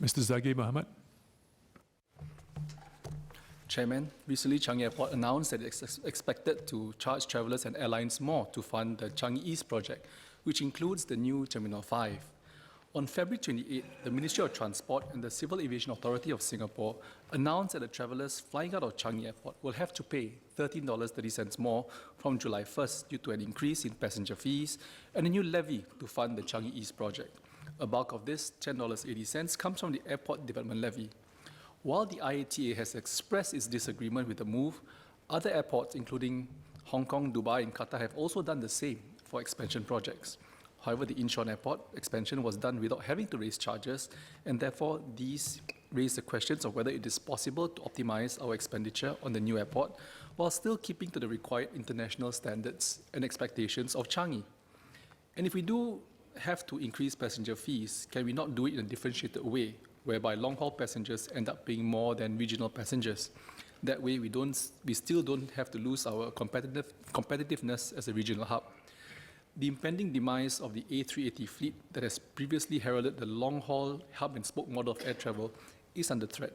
Mr. Zaqy Mohamad. Chairman, recently Changi Airport announced that it's expected to charge travellers and airlines more to fund the Changi East project, which includes the new Terminal 5. On February 28, the Ministry of Transport and the Civil Aviation Authority of Singapore announced that the travellers flying out of Changi Airport will have to pay $13.30 more from July 1st due to an increase in passenger fees and a new levy to fund the Changi East project. A bulk of this, $10.80, comes from the Airport Development Levy. While the IATA has expressed its disagreement with the move, other airports, including Hong Kong, Dubai, and Qatar, have also done the same for expansion projects. However, the Incheon Airport expansion was done without having to raise charges, and therefore these raise the questions of whether it is possible to optimize our expenditure on the new airport while still keeping to the required international standards and expectations of Changi. And if we do have to increase passenger fees, can we not do it in a differentiated way, whereby long-haul passengers end up paying more than regional passengers? That way, we still don't have to lose our competitiveness as a regional hub. The impending demise of the A380 fleet that has previously heralded the long-haul hub-and-spoke model of air travel is under threat.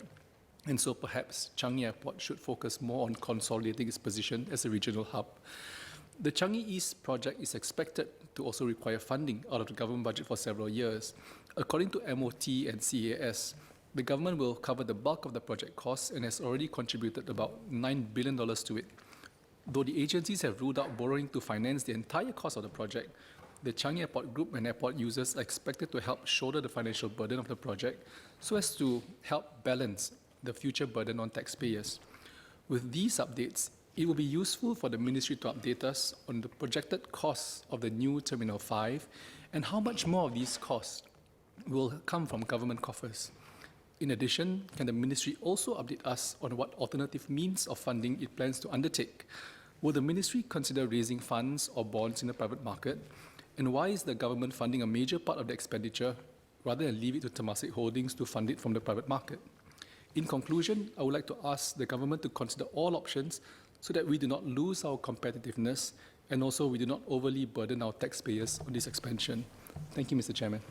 And so perhaps Changi Airport should focus more on consolidating its position as a regional hub. The Changi East project is expected to also require funding out of the government budget for several years. According to MOT and CAS, the government will cover the bulk of the project costs and has already contributed about $9 billion to it. Though the agencies have ruled out borrowing to finance the entire cost of the project, the Changi Airport Group and airport users are expected to help shoulder the financial burden of the project so as to help balance the future burden on taxpayers. With these updates, it will be useful for the Ministry to update us on the projected costs of the new Terminal 5 and how much more of these costs will come from government coffers. In addition, can the Ministry also update us on what alternative means of funding it plans to undertake? Will the Ministry consider raising funds or bonds in the private market? And why is the government funding a major part of the expenditure rather than leave it to Temasek Holdings to fund it from the private market? In conclusion, I would like to ask the government to consider all options so that we do not lose our competitiveness and also we do not overly burden our taxpayers on this expansion. Thank you, Mr. Chairman.